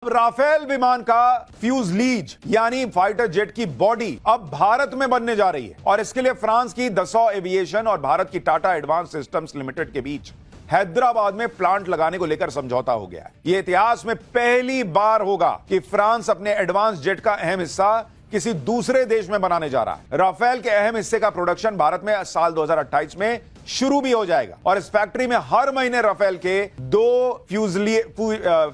Rafale विमान का फ्यूजलीज यानी फाइटर जेट की बॉडी अब भारत में बनने जा रही है और इसके लिए फ्रांस की दसॉ एविएशन और भारत की टाटा एडवांस सिस्टम्स लिमिटेड के बीच हैदराबाद में प्लांट लगाने को लेकर समझौता हो गया है। यह इतिहास में पहली बार होगा कि फ्रांस अपने एडवांस जेट का अहम हिस्सा किसी दूसरे देश में बनाने जा रहा है। राफेल के अहम हिस्से का प्रोडक्शन भारत में साल 2028 में शुरू भी हो जाएगा और इस फैक्ट्री में हर महीने राफेल के 2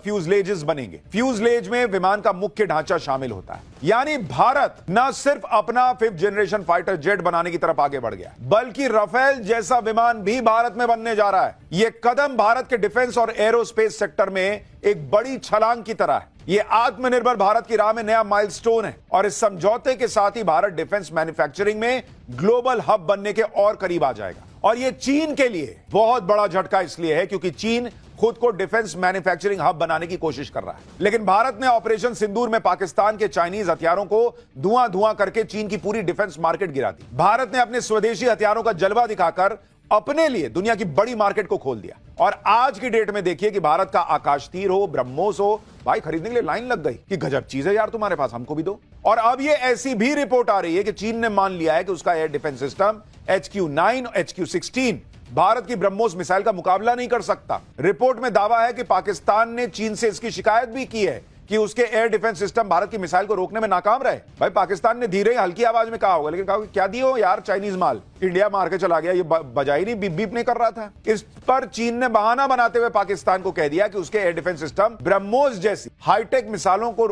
फ्यूजलेजेस बनेंगे। फ्यूजलेज में विमान का मुख्य ढांचा शामिल होता है, यानी भारत न सिर्फ अपना 5th जनरेशन फाइटर जेट बनाने की तरफ आगे बढ़ गया, बल्कि राफेल जैसा विमान भी भारत में बनने जा रहा है। यह कदम भारत के डिफेंस और एरोस्पेस सेक्टर में एक बड़ी छलांग की तरह है। यह आत्मनिर्भर भारत की राह में नया माइलस्टोन है और इस समझौते के साथ ही भारत डिफेंस मैन्युफैक्चरिंग में ग्लोबल हब बनने के और करीब आ जाएगा। और यह चीन के लिए बहुत बड़ा झटका इसलिए है क्योंकि चीन खुद को डिफेंस मैन्युफैक्चरिंग हब बनाने की कोशिश कर रहा है, लेकिन भारत ने ऑपरेशन सिंदूर में पाकिस्तान के चाइनीज हथियारों को धुआं करके चीन की पूरी डिफेंस मार्केट गिरा दी। भारत ने अपने स्वदेशी हथियारों का जलवा दिखाकर अपने लिए दुनिया की बड़ी मार्केट को खोल दिया और आज की डेट में देखिए कि भारत का आकाश तीर हो, ब्रह्मोस हो, भाई खरीदने के लिए लाइन लग गई कि गजब चीज है यार, तुम्हारे पास हमको भी दो। और अब ये ऐसी भी रिपोर्ट आ रही है कि चीन ने मान लिया है कि उसका एयर डिफेंस सिस्टम HQ-9 और HQ-16 भारत की ब्रह्मोस मिसाइल का मुकाबला नहीं कर सकता। रिपोर्ट में दावा है कि पाकिस्तान ने चीन से इसकी शिकायत भी की है कि उसके एयर डिफेंस सिस्टम भारत की मिसाइल को रोकने में नाकाम रहे। भाई पाकिस्तान ने धीरे हल्की आवाज में कहा होगा, लेकिन कहा क्या दियो यार, चाइनीज माल इंडिया मार के चला गया, ये बजाई नहीं, बीप बीप नहीं कर रहा था। इस पर चीन ने बहाना बनाते हुए पाकिस्तान को कह दिया कि उसके एयर डिफेंस सिस्टम ब्रह्मोस जैसी हाईटेक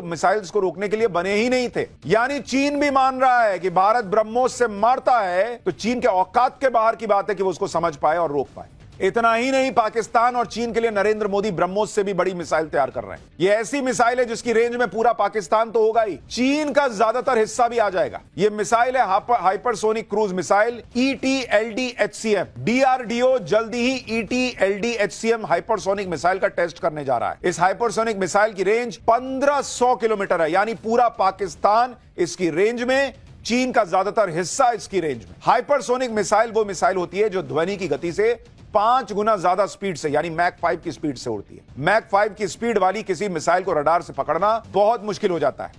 मिसाइल्स को रोकने के लिए बने ही नहीं थे। यानी चीन भी मान रहा है कि भारत ब्रह्मोस से मारता है तो चीन के औकात के बाहर की बात है कि वो उसको समझ पाए और रोक पाए। इतना ही नहीं, पाकिस्तान और चीन के लिए नरेंद्र मोदी ब्रह्मोस से भी बड़ी मिसाइल तैयार कर रहे हैं। यह ऐसी मिसाइल है जिसकी रेंज में पूरा पाकिस्तान तो होगा ही, चीन का ज्यादातर हिस्सा भी आ जाएगा। यह मिसाइल है hypersonic cruise missile ET-LD-HCM। DRDO जल्दी ही ET-LD-HCM हाइपरसोनिक मिसाइल का टेस्ट करने जा रहा है। इस हाइपरसोनिक मिसाइल की रेंज 1500 किलोमीटर है, यानी पूरा पाकिस्तान इसकी रेंज में, चीन का ज्यादातर हिस्सा इसकी रेंज में। हाइपरसोनिक मिसाइल वो मिसाइल होती है जो ध्वनि की गति से 5 गुना ज्यादा स्पीड से यानी मैक 5 की स्पीड से उड़ती है। मैक 5 की स्पीड वाली किसी मिसाइल को रडार से पकड़ना बहुत मुश्किल हो जाता है।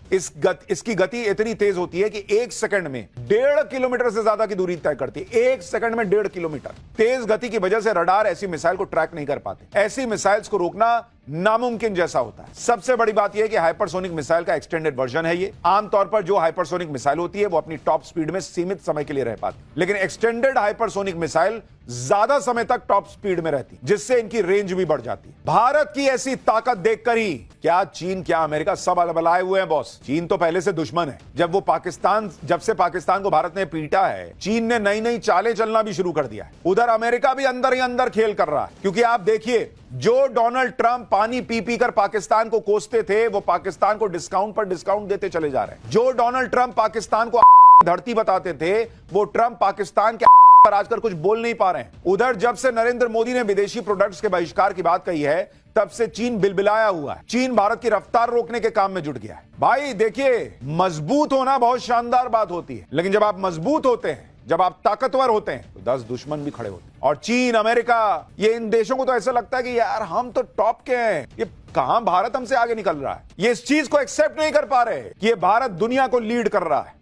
इसकी गति इतनी तेज होती है कि 1 सेकंड में 1.5 किलोमीटर से ज्यादा की दूरी तय करती है। 1 सेकंड में 1.5 किलोमीटर। तेज गति की वजह से रडार ऐसी मिसाइल को ट्रैक नहीं कर पाते। ऐसी मिसाइल्स को रोकना नामुमकिन जैसा होता है। सबसे बड़ी बात यह है कि हाइपरसोनिक मिसाइल का एक्सटेंडेड वर्जन है ये। आमतौर पर जो हाइपरसोनिक मिसाइल होती है वो अपनी टॉप स्पीड में सीमित समय के लिए रह पाती है, लेकिन एक्सटेंडेड हाइपरसोनिक मिसाइल ज्यादा समय तक टॉप स्पीड में रहती, जिससे इनकी रेंज भी बढ़ जाती है। भारत की ऐसी ताकत देखकर ही क्या चीन क्या अमेरिका सब अलबलाए हुए हैं बॉस। चीन तो पहले से दुश्मन है। जब से पाकिस्तान को भारत ने पीटा है, चीन ने नई नई चालें चलना भी शुरू कर दिया है। उधर अमेरिका भी अंदर ही अंदर खेल कर रहा है, क्योंकि आप देखिए जो डोनाल्ड ट्रंप पानी पी पी कर पाकिस्तान को कोसते थे, वो पाकिस्तान को डिस्काउंट पर डिस्काउंट देते चले जा रहे हैं। जो डोनाल्ड ट्रंप पाकिस्तान को धरती बताते थे, वो ट्रंप पाकिस्तान के पर आजकल कुछ बोल नहीं पा रहे हैं। उधर जब से नरेंद्र मोदी ने विदेशी प्रोडक्ट्स के बहिष्कार की बात कही है, तब से चीन बिलबिलाया हुआ है। चीन भारत की रफ्तार रोकने के काम में जुट गया है। भाई देखिए, मजबूत होना बहुत शानदार बात होती है, लेकिन जब आप मजबूत होते हैं, जब आप ताकतवर होते हैं, तो 10 दुश्मन भी खड़े होते हैं। और चीन, अमेरिका, ये इन देशों को तो ऐसा लगता है कि यार हम तो टॉप के हैं, ये कहां भारत हमसे आगे निकल रहा है। ये इस चीज को एक्सेप्ट नहीं कर पा रहे कि ये भारत दुनिया को लीड कर रहा है।